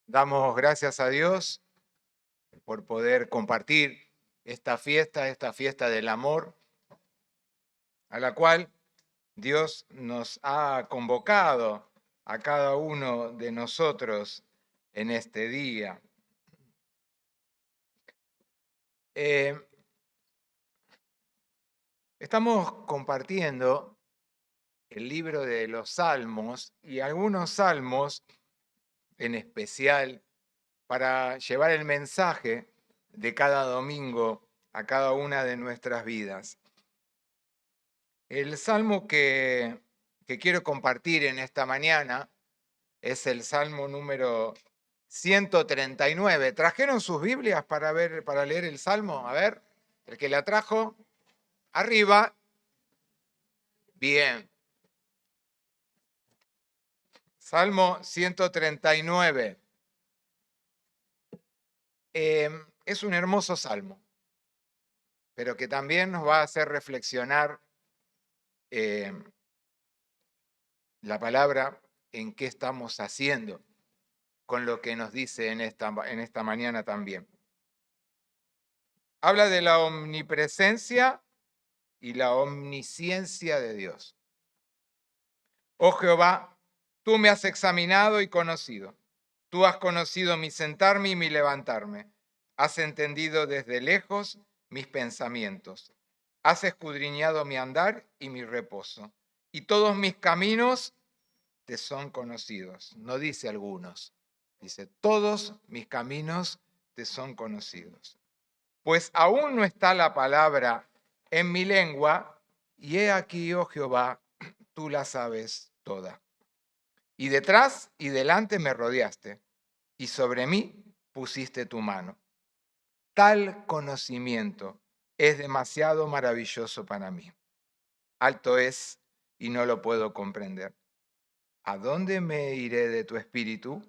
Damos gracias a Dios por poder compartir esta fiesta del amor, a la cual Dios nos ha convocado a cada uno de nosotros en este día. Estamos compartiendo el libro de los Salmos y algunos salmos en especial para llevar el mensaje de cada domingo a cada una de nuestras vidas. El salmo que quiero compartir en esta mañana es el salmo número 139. ¿Trajeron sus Biblias para leer el salmo? A ver, el que la trajo, arriba. Bien. Salmo 139. Es un hermoso salmo, pero que también nos va a hacer reflexionar la palabra en qué estamos haciendo con lo que nos dice en esta mañana también. Habla de la omnipresencia y la omnisciencia de Dios. Oh Jehová, tú me has examinado y conocido. Tú has conocido mi sentarme y mi levantarme. Has entendido desde lejos mis pensamientos. Has escudriñado mi andar y mi reposo. Y todos mis caminos te son conocidos. No dice algunos. Dice, todos mis caminos te son conocidos. Pues aún no está la palabra en mi lengua, y he aquí, oh Jehová, tú la sabes toda. Y detrás y delante me rodeaste, y sobre mí pusiste tu mano. Tal conocimiento es demasiado maravilloso para mí. Alto es y no lo puedo comprender. ¿A dónde me iré de tu espíritu?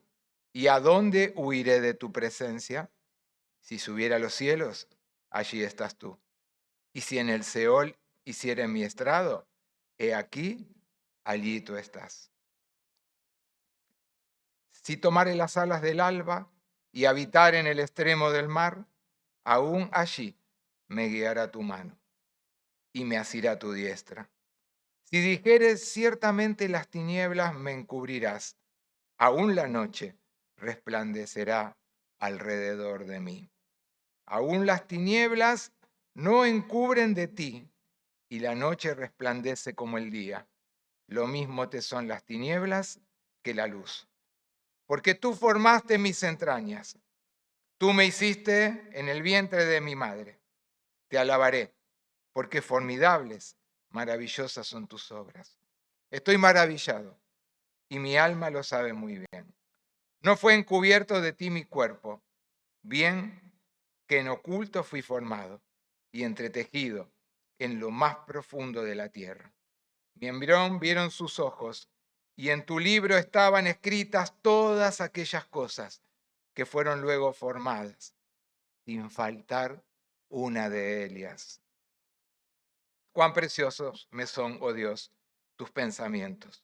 ¿Y a dónde huiré de tu presencia? Si subiera a los cielos, allí estás tú. Y si en el Seol hiciere mi estrado, he aquí, allí tú estás. Si tomare las alas del alba y habitar en el extremo del mar, aún allí me guiará tu mano y me asirá tu diestra. Si dijeres ciertamente las tinieblas me encubrirás, aún la noche resplandecerá alrededor de mí. Aún las tinieblas no encubren de ti, y la noche resplandece como el día. Lo mismo te son las tinieblas que la luz. Porque tú formaste mis entrañas, tú me hiciste en el vientre de mi madre. Te alabaré, porque formidables, maravillosas son tus obras. Estoy maravillado, y mi alma lo sabe muy bien. No fue encubierto de ti mi cuerpo, bien que en oculto fui formado y entretejido en lo más profundo de la tierra. Mi embrión vieron sus ojos, y en tu libro estaban escritas todas aquellas cosas que fueron luego formadas, sin faltar una de ellas. Cuán preciosos me son, oh Dios, tus pensamientos.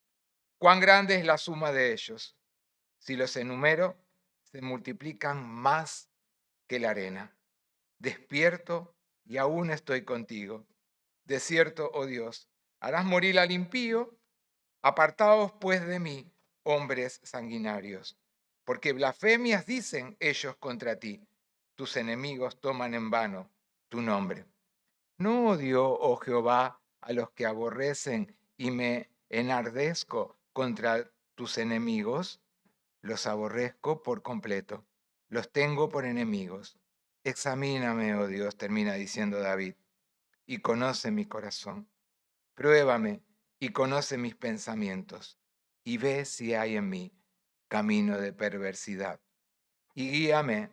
Cuán grande es la suma de ellos. Si los enumero, se multiplican más que la arena. Despierto y aún estoy contigo. De cierto, oh Dios, harás morir al impío. Apartaos pues de mí, hombres sanguinarios, porque blasfemias dicen ellos contra ti. Tus enemigos toman en vano tu nombre. ¿No odio, oh Jehová, a los que aborrecen y me enardezco contra tus enemigos? Los aborrezco por completo, los tengo por enemigos. Examíname, oh Dios, termina diciendo David, y conoce mi corazón. Pruébame y conoce mis pensamientos, y ve si hay en mí camino de perversidad, y guíame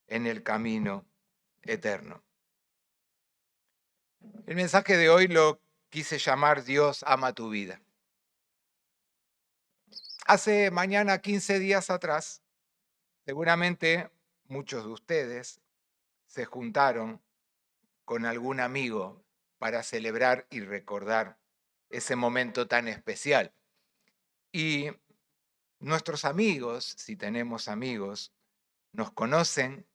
en el camino eterno. El mensaje de hoy lo quise llamar Dios ama tu vida. Hace mañana 15 días atrás, seguramente muchos de ustedes se juntaron con algún amigo para celebrar y recordar ese momento tan especial. Y Nuestros amigos, si tenemos amigos, nos conocen,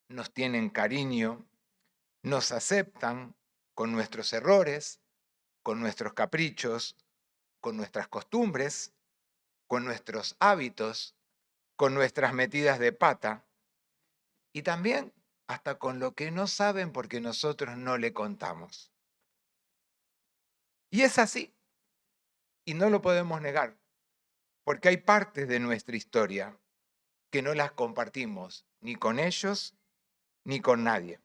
nos tienen cariño, nos aceptan con nuestros errores, con nuestros caprichos, con nuestras costumbres, con nuestros hábitos, con nuestras metidas de pata y también hasta con lo que no saben porque nosotros no le contamos. Y es así, y no lo podemos negar, porque hay partes de nuestra historia que no las compartimos ni con ellos ni con nadie,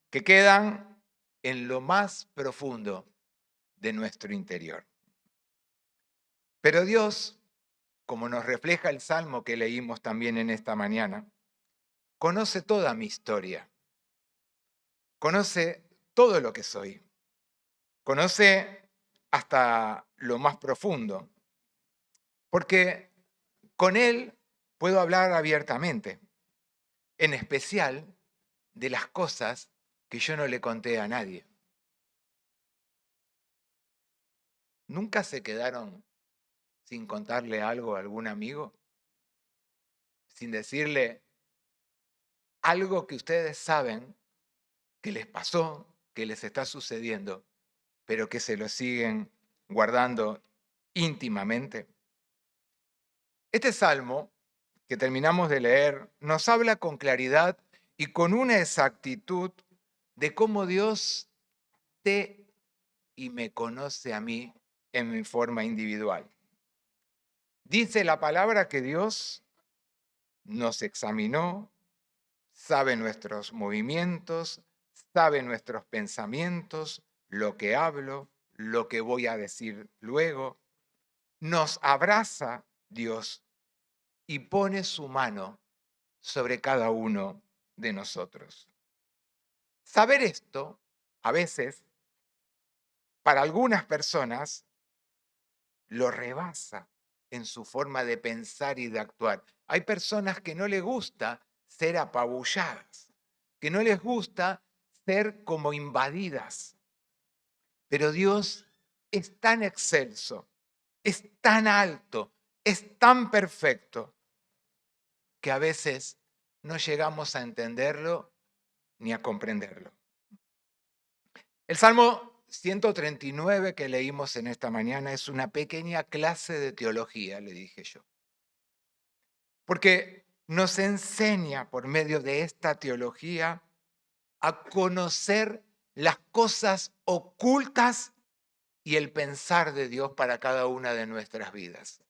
que quedan en lo más profundo de nuestro interior. Pero Dios, como nos refleja el salmo que leímos también en esta mañana, conoce toda mi historia, conoce todo lo que soy, conoce hasta lo más profundo, porque con Él puedo hablar abiertamente, en especial de las cosas que yo no le conté a nadie. ¿Nunca se quedaron sin contarle algo a algún amigo? Sin decirle algo que ustedes saben que les pasó, que les está sucediendo, pero que se lo siguen guardando íntimamente. Este salmo que terminamos de leer nos habla con claridad y con una exactitud de cómo Dios te y me conoce a mí en mi forma individual. Dice la palabra que Dios nos examinó, sabe nuestros movimientos, sabe nuestros pensamientos, lo que hablo, lo que voy a decir luego. Nos abraza Dios y pone su mano sobre cada uno de nosotros. Saber esto, a veces, para algunas personas, lo rebasa en su forma de pensar y de actuar. Hay personas que no les gusta ser apabulladas, que no les gusta ser como invadidas. Pero Dios es tan excelso, es tan alto, es tan perfecto, que a veces no llegamos a entenderlo ni a comprenderlo. El Salmo 139 que leímos en esta mañana es una pequeña clase de teología, le dije yo. Porque nos enseña por medio de esta teología a conocer las cosas ocultas y el pensar de Dios para cada una de nuestras vidas.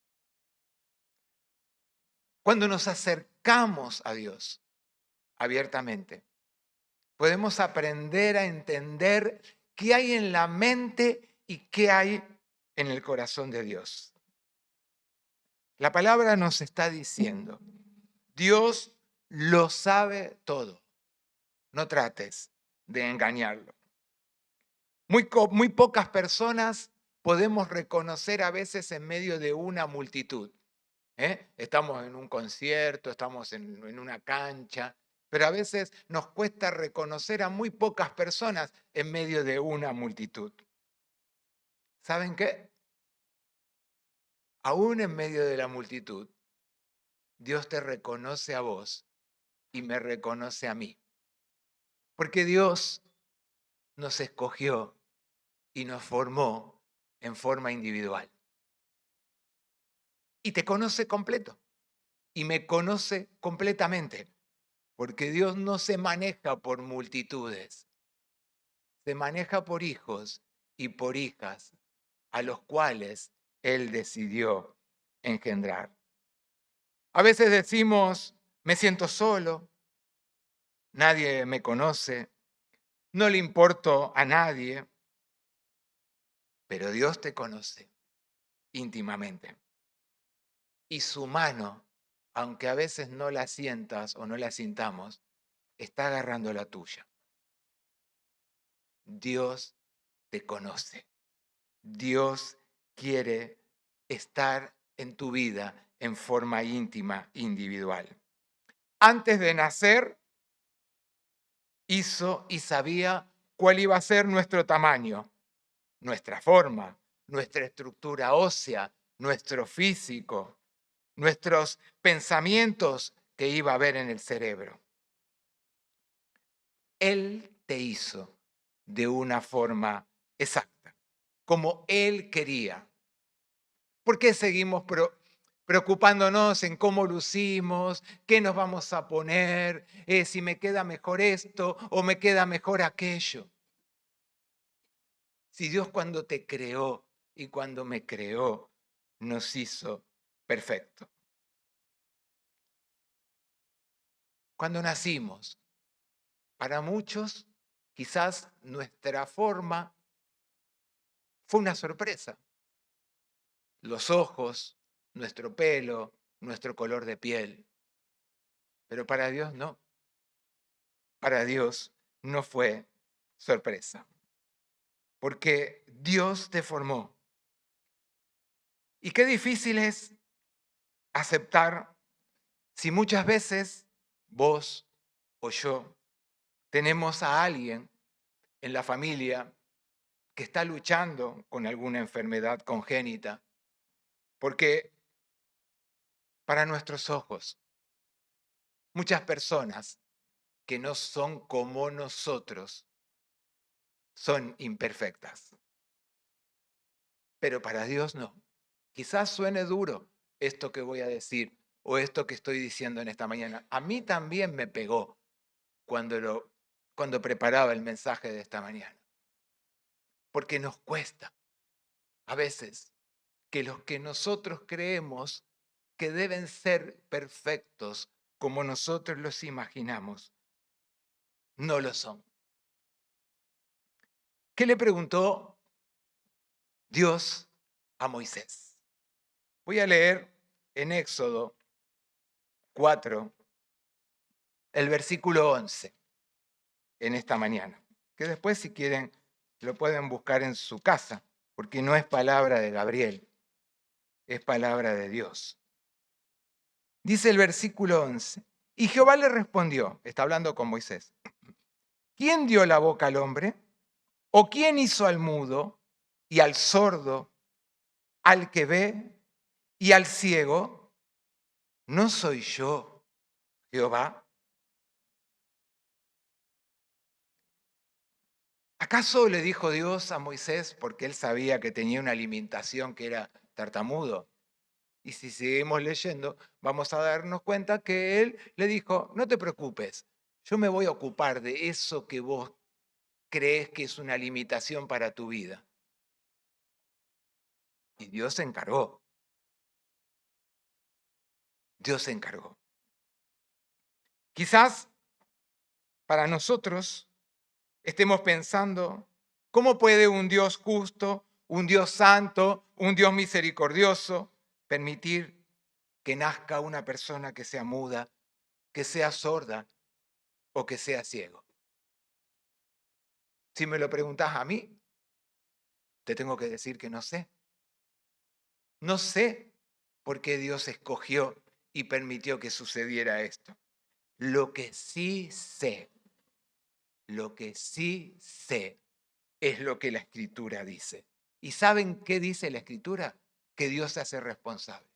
Cuando nos acercamos a Dios abiertamente, podemos aprender a entender qué hay en la mente y qué hay en el corazón de Dios. La palabra nos está diciendo, Dios lo sabe todo. No trates de engañarlo. Muy pocas personas podemos reconocer a veces en medio de una multitud. Estamos en un concierto, estamos en una cancha, pero a veces nos cuesta reconocer a muy pocas personas en medio de una multitud. ¿Saben qué? Aún en medio de la multitud, Dios te reconoce a vos y me reconoce a mí. Porque Dios nos escogió y nos formó en forma individual. Y te conoce completo. Y me conoce completamente. Porque Dios no se maneja por multitudes. Se maneja por hijos y por hijas a los cuales Él decidió engendrar. A veces decimos, me siento solo, nadie me conoce, no le importo a nadie, pero Dios te conoce íntimamente. Y su mano, aunque a veces no la sientas o no la sintamos, está agarrando la tuya. Dios te conoce. Dios quiere estar en tu vida en forma íntima, individual. Antes de nacer, hizo y sabía cuál iba a ser nuestro tamaño, nuestra forma, nuestra estructura ósea, nuestro físico. nuestros pensamientos que iba a haber en el cerebro. Él te hizo de una forma exacta, como Él quería. ¿Por qué seguimos preocupándonos en cómo lucimos, qué nos vamos a poner, si me queda mejor esto o me queda mejor aquello? Si Dios cuando te creó y cuando me creó, nos hizo perfecto. Cuando nacimos, para muchos, quizás nuestra forma fue una sorpresa. Los ojos, nuestro pelo, nuestro color de piel. Pero para Dios no. Para Dios no fue sorpresa. Porque Dios te formó. Y qué difícil es aceptar si muchas veces vos o yo tenemos a alguien en la familia que está luchando con alguna enfermedad congénita. Porque para nuestros ojos, muchas personas que no son como nosotros son imperfectas. Pero para Dios no. Quizás suene duro esto que voy a decir o esto que estoy diciendo en esta mañana. A mí también me pegó cuando preparaba el mensaje de esta mañana. Porque nos cuesta a veces que los que nosotros creemos que deben ser perfectos como nosotros los imaginamos, no lo son. ¿Qué le preguntó Dios a Moisés? Voy a leer en Éxodo 4, el versículo 11, en esta mañana. Que después, si quieren, lo pueden buscar en su casa, porque no es palabra de Gabriel, es palabra de Dios. Dice el versículo 11, y Jehová le respondió, está hablando con Moisés, ¿quién dio la boca al hombre? ¿O quién hizo al mudo y al sordo, al que ve y al ciego? ¿No soy yo, Jehová? ¿Acaso le dijo Dios a Moisés porque él sabía que tenía una limitación que era tartamudo? Y si seguimos leyendo, vamos a darnos cuenta que él le dijo, no te preocupes, yo me voy a ocupar de eso que vos crees que es una limitación para tu vida. Y Dios se encargó. Dios se encargó. Quizás para nosotros estemos pensando, ¿cómo puede un Dios justo, un Dios santo, un Dios misericordioso permitir que nazca una persona que sea muda, que sea sorda o que sea ciego? Si me lo preguntas a mí, te tengo que decir que no sé. No sé por qué Dios escogió y permitió que sucediera esto. Lo que sí sé, lo que sí sé es lo que la Escritura dice. ¿Y saben qué dice la Escritura? Que Dios se hace responsable.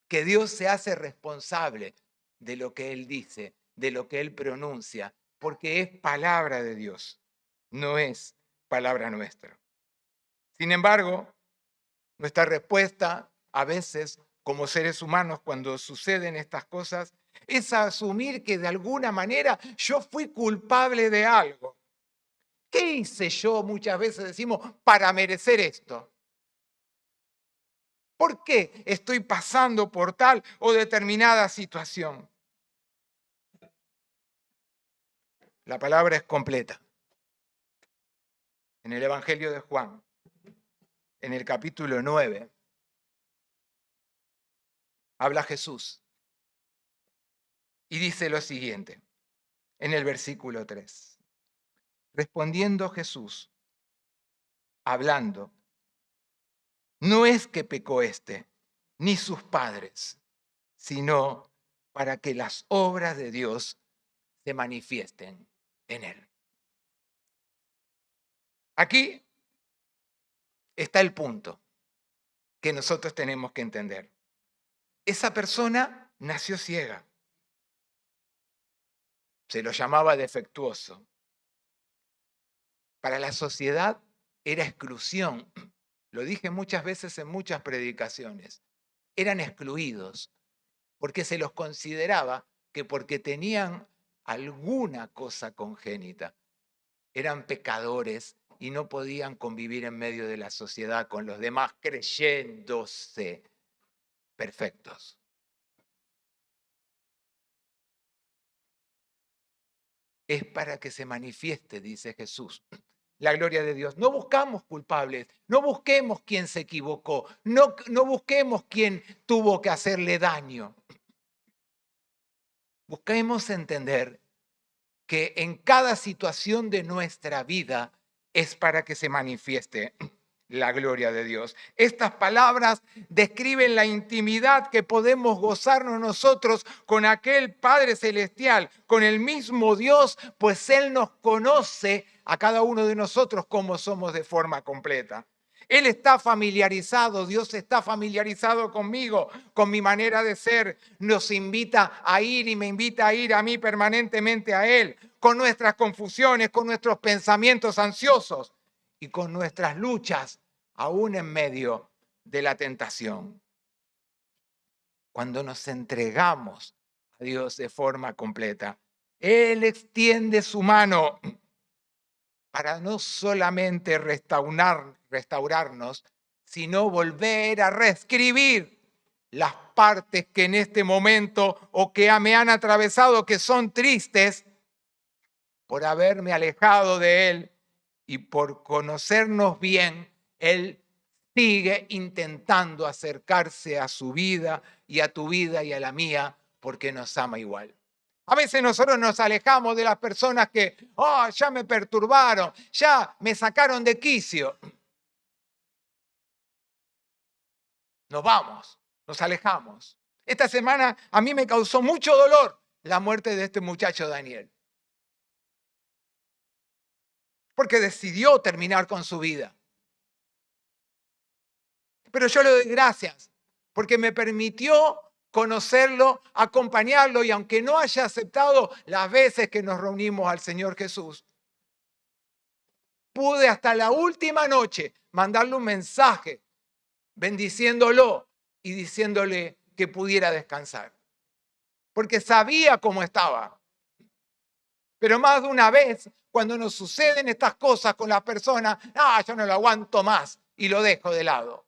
Que Dios se hace responsable de lo que Él dice, de lo que Él pronuncia, porque es palabra de Dios, no es palabra nuestra. Sin embargo, nuestra respuesta a veces como seres humanos cuando suceden estas cosas es asumir que de alguna manera yo fui culpable de algo. ¿Qué hice yo? Muchas veces decimos, para merecer esto. ¿Por qué estoy pasando por tal o determinada situación? La palabra es completa. En el Evangelio de Juan, en el capítulo 9, habla Jesús y dice lo siguiente, en el versículo 3. Respondiendo Jesús, hablando, no es que pecó éste, ni sus padres, sino para que las obras de Dios se manifiesten en él. Aquí está el punto. que nosotros tenemos que entender. Esa persona nació ciega. Se lo llamaba defectuoso. Para la sociedad era exclusión. Lo dije muchas veces en muchas predicaciones. Eran excluidos porque se los consideraba que porque tenían alguna cosa congénita, eran pecadores y no podían convivir en medio de la sociedad con los demás creyéndose perfectos. Es para que se manifieste, dice Jesús, la gloria de Dios. No buscamos culpables, no busquemos quién se equivocó, no busquemos quién tuvo que hacerle daño. Busquemos entender que en cada situación de nuestra vida es para que se manifieste la gloria de Dios. Estas palabras describen la intimidad que podemos gozarnos nosotros con aquel Padre Celestial, con el mismo Dios, pues Él nos conoce a cada uno de nosotros como somos de forma completa. Él está familiarizado, Dios está familiarizado conmigo, con mi manera de ser. Nos invita a ir y me invita a ir a mí permanentemente a Él, con nuestras confusiones, con nuestros pensamientos ansiosos y con nuestras luchas, aún en medio de la tentación. Cuando nos entregamos a Dios de forma completa, Él extiende su mano para no solamente restaurarnos, sino volver a reescribir las partes que en este momento o que me han atravesado, que son tristes, por haberme alejado de Él y por conocernos bien. Él sigue intentando acercarse a su vida y a tu vida y a la mía, porque nos ama igual. A veces nosotros nos alejamos de las personas que, ya me perturbaron, ya me sacaron de quicio. Nos vamos, nos alejamos. Esta semana a mí me causó mucho dolor la muerte de este muchacho Daniel, porque decidió terminar con su vida. Pero yo le doy gracias, porque me permitió conocerlo, acompañarlo, y aunque no haya aceptado las veces que nos reunimos al Señor Jesús, pude hasta la última noche mandarle un mensaje bendiciéndolo y diciéndole que pudiera descansar, porque sabía cómo estaba. Pero más de una vez, cuando nos suceden estas cosas con las personas, yo no lo aguanto más y lo dejo de lado.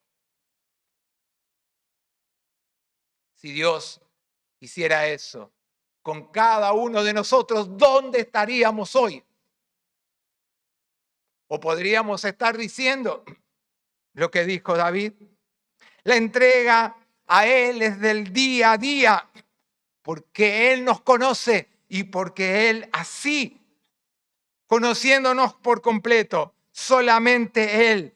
Si Dios hiciera eso con cada uno de nosotros, ¿dónde estaríamos hoy? O podríamos estar diciendo lo que dijo David: la entrega a Él es del día a día, porque Él nos conoce y porque Él así, conociéndonos por completo, solamente Él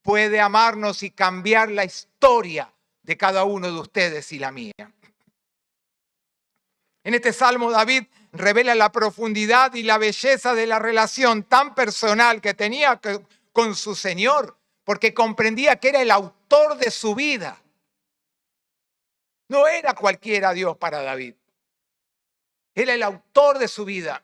puede amarnos y cambiar la historia de cada uno de ustedes y la mía. En este salmo David revela la profundidad y la belleza de la relación tan personal que tenía con su Señor, porque comprendía que era el autor de su vida. No era cualquiera Dios para David. Era el autor de su vida.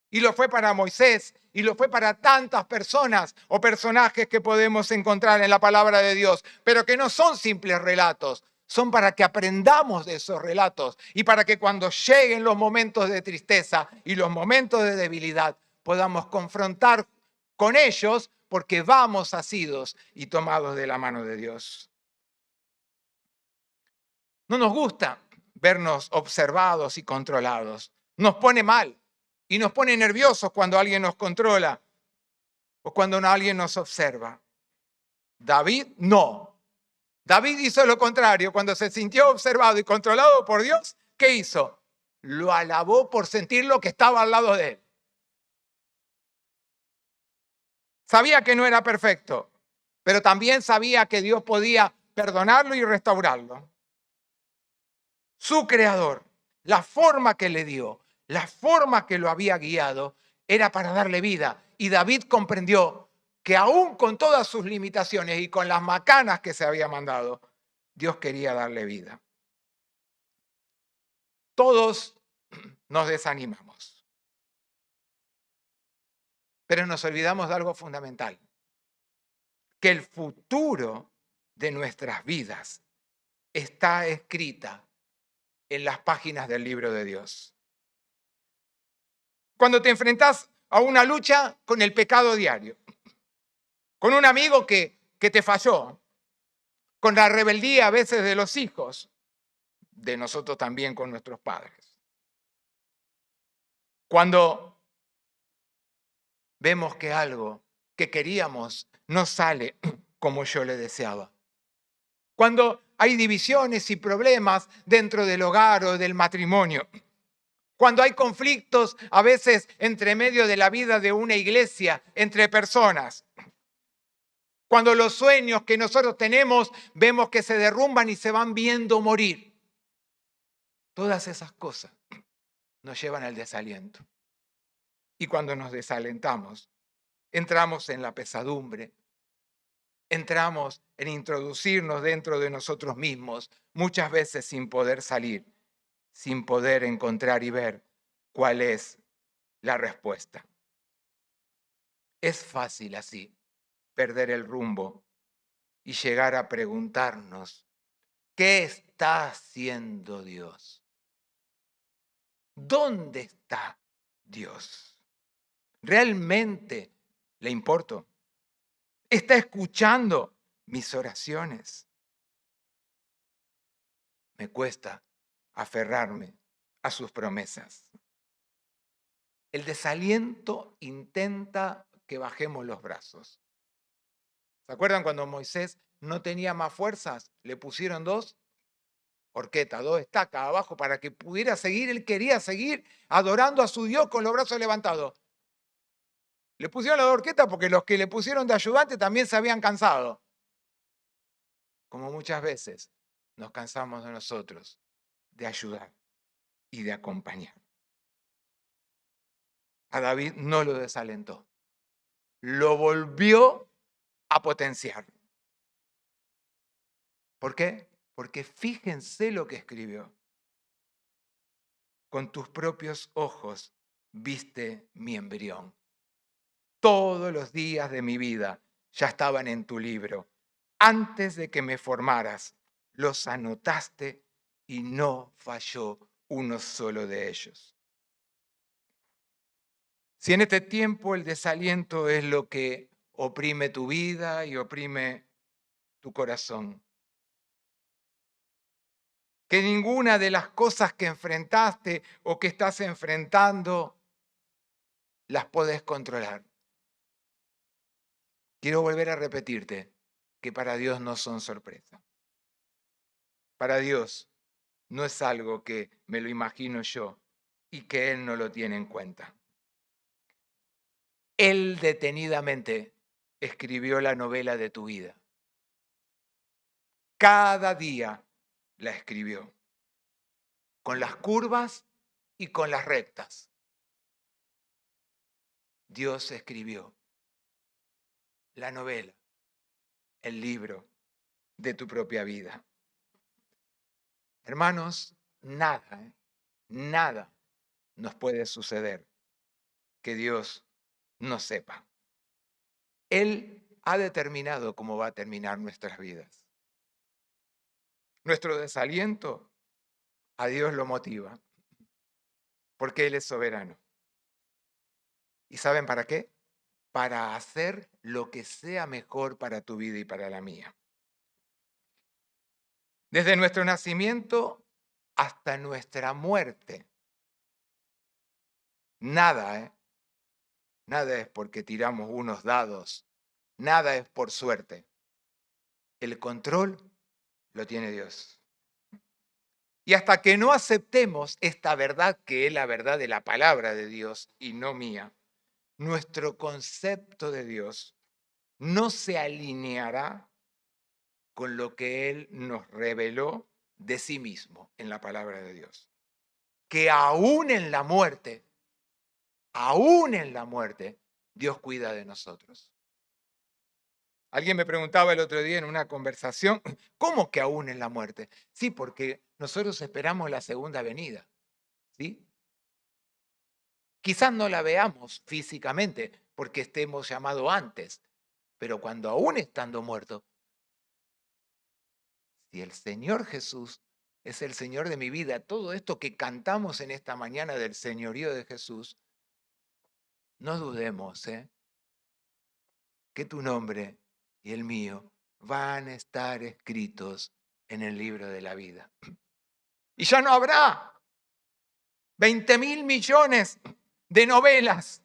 Y lo fue para Moisés, y lo fue para tantas personas o personajes que podemos encontrar en la palabra de Dios, pero que no son simples relatos, son para que aprendamos de esos relatos y para que cuando lleguen los momentos de tristeza y los momentos de debilidad podamos confrontar con ellos, porque vamos asidos y tomados de la mano de Dios. No nos gusta vernos observados y controlados. Nos pone mal y nos pone nerviosos cuando alguien nos controla o cuando alguien nos observa. David no. David hizo lo contrario. Cuando se sintió observado y controlado por Dios, ¿qué hizo? Lo alabó por sentir lo que estaba al lado de él. Sabía que no era perfecto, pero también sabía que Dios podía perdonarlo y restaurarlo. Su creador, la forma que le dio, la forma que lo había guiado, era para darle vida. Y David comprendió que aún con todas sus limitaciones y con las macanas que se había mandado, Dios quería darle vida. Todos nos desanimamos, pero nos olvidamos de algo fundamental, que el futuro de nuestras vidas está escrita en las páginas del libro de Dios. Cuando te enfrentas a una lucha con el pecado diario, con un amigo que te falló, con la rebeldía a veces de los hijos, de nosotros también con nuestros padres. Cuando vemos que algo que queríamos no sale como yo le deseaba. Cuando hay divisiones y problemas dentro del hogar o del matrimonio. Cuando hay conflictos a veces entre medio de la vida de una iglesia, entre personas. Cuando los sueños que nosotros tenemos vemos que se derrumban y se van viendo morir. Todas esas cosas nos llevan al desaliento. Y cuando nos desalentamos, entramos en la pesadumbre, entramos en introducirnos dentro de nosotros mismos, muchas veces sin poder salir, sin poder encontrar y ver cuál es la respuesta. Es fácil así perder el rumbo y llegar a preguntarnos, ¿qué está haciendo Dios? ¿Dónde está Dios? ¿Realmente le importo? ¿Está escuchando mis oraciones? Me cuesta aferrarme a sus promesas. El desaliento intenta que bajemos los brazos. ¿Se acuerdan cuando Moisés no tenía más fuerzas? Le pusieron 2 horquetas, 2 estacas abajo para que pudiera seguir. Él quería seguir adorando a su Dios con los brazos levantados. Le pusieron la horqueta porque los que le pusieron de ayudante también se habían cansado. Como muchas veces nos cansamos de nosotros de ayudar y de acompañar. A David no lo desalentó. Lo volvió a potenciar. ¿Por qué? Porque fíjense lo que escribió. Con tus propios ojos viste mi embrión. Todos los días de mi vida ya estaban en tu libro. Antes de que me formaras, los anotaste y no falló uno solo de ellos. Si en este tiempo el desaliento es lo que oprime tu vida y oprime tu corazón, que ninguna de las cosas que enfrentaste o que estás enfrentando las podés controlar. Quiero volver a repetirte que para Dios no son sorpresa. Para Dios no es algo que me lo imagino yo y que Él no lo tiene en cuenta. Él detenidamente escribió la novela de tu vida. Cada día la escribió, con las curvas y con las rectas. Dios escribió la novela, el libro de tu propia vida. Hermanos, nada nos puede suceder que Dios no sepa. Él ha determinado cómo va a terminar nuestras vidas. Nuestro desaliento a Dios lo motiva, porque Él es soberano. ¿Y saben para qué? Para hacer lo que sea mejor para tu vida y para la mía. Desde nuestro nacimiento hasta nuestra muerte. Nada es porque tiramos unos dados. Nada es por suerte. El control lo tiene Dios. Y hasta que no aceptemos esta verdad, que es la verdad de la palabra de Dios y no mía, nuestro concepto de Dios no se alineará con lo que Él nos reveló de sí mismo en la palabra de Dios. Que aún en la muerte, Dios cuida de nosotros. Alguien me preguntaba el otro día en una conversación, ¿cómo que aún en la muerte? Sí, porque nosotros esperamos la segunda venida, ¿sí? Quizás no la veamos físicamente porque estemos llamados antes, pero cuando aún estando muertos, si el Señor Jesús es el Señor de mi vida, todo esto que cantamos en esta mañana del señorío de Jesús, no dudemos, que tu nombre y el mío van a estar escritos en el libro de la vida. Y ya no habrá 20.000 millones de novelas.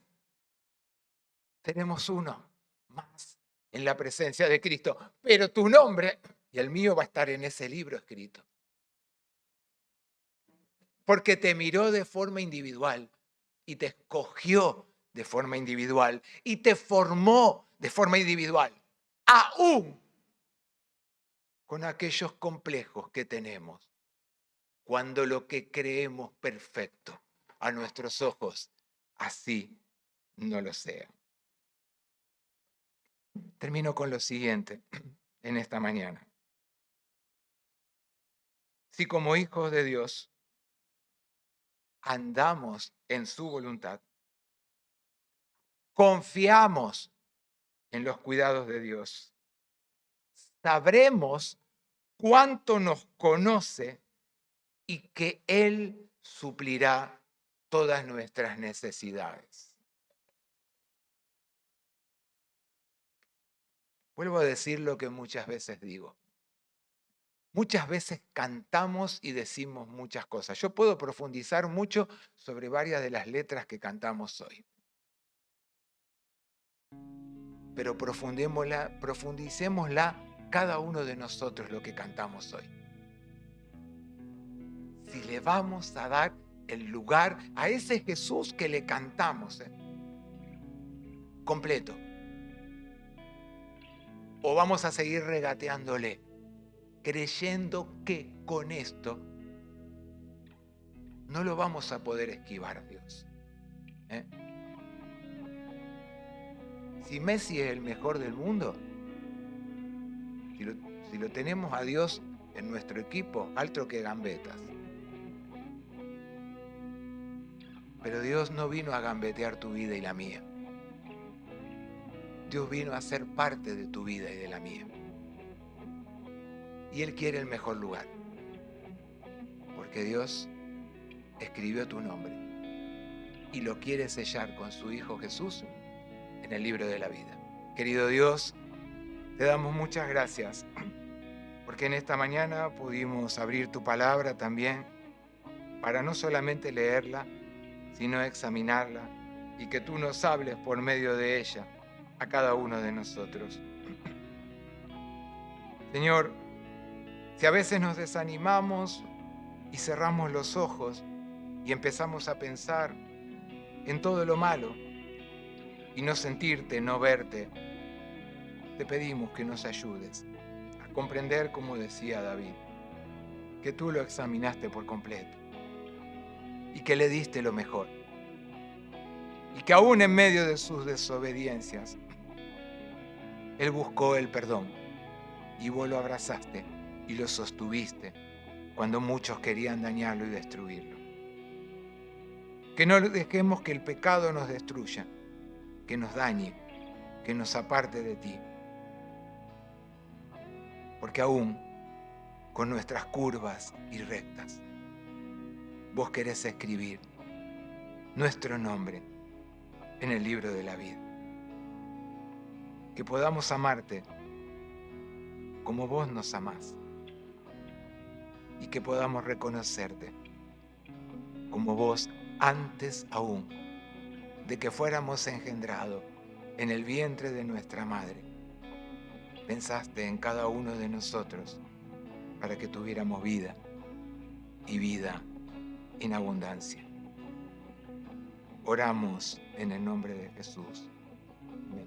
Tenemos uno más en la presencia de Cristo, pero tu nombre y el mío va a estar en ese libro escrito. Porque te miró de forma individual y te escogió de forma individual y te formó de forma individual, aún con aquellos complejos que tenemos, cuando lo que creemos perfecto a nuestros ojos, así no lo sea. Termino con lo siguiente en esta mañana. Si como hijos de Dios andamos en su voluntad, confiamos en los cuidados de Dios, sabremos cuánto nos conoce y que Él suplirá todas nuestras necesidades. Vuelvo a decir lo que muchas veces digo. Muchas veces cantamos y decimos muchas cosas. Yo puedo profundizar mucho sobre varias de las letras que cantamos hoy. Pero profundicémosla cada uno de nosotros lo que cantamos hoy. Si le vamos a dar el lugar a ese Jesús que le cantamos, completo. O vamos a seguir regateándole, creyendo que con esto no lo vamos a poder esquivar a Dios. Si Messi es el mejor del mundo, si lo tenemos a Dios en nuestro equipo, alto que gambetas. Pero Dios no vino a gambetear tu vida y la mía. Dios vino a ser parte de tu vida y de la mía. Y Él quiere el mejor lugar. Porque Dios escribió tu nombre y lo quiere sellar con su Hijo Jesús en el libro de la vida. Querido Dios, te damos muchas gracias porque en esta mañana pudimos abrir tu palabra también para no solamente leerla, sino examinarla y que tú nos hables por medio de ella a cada uno de nosotros. Señor, si a veces nos desanimamos y cerramos los ojos y empezamos a pensar en todo lo malo y no sentirte, no verte, te pedimos que nos ayudes a comprender, como decía David, que tú lo examinaste por completo y que le diste lo mejor y que aún en medio de sus desobediencias Él buscó el perdón y vos lo abrazaste y lo sostuviste cuando muchos querían dañarlo y destruirlo. Que no dejemos que el pecado nos destruya, que nos dañe, que nos aparte de ti. Porque aún con nuestras curvas y rectas, vos querés escribir nuestro nombre en el libro de la vida. Que podamos amarte como vos nos amás y que podamos reconocerte como vos antes aún de que fuéramos engendrados en el vientre de nuestra madre. Pensaste en cada uno de nosotros para que tuviéramos vida y vida en abundancia. Oramos en el nombre de Jesús. Amén.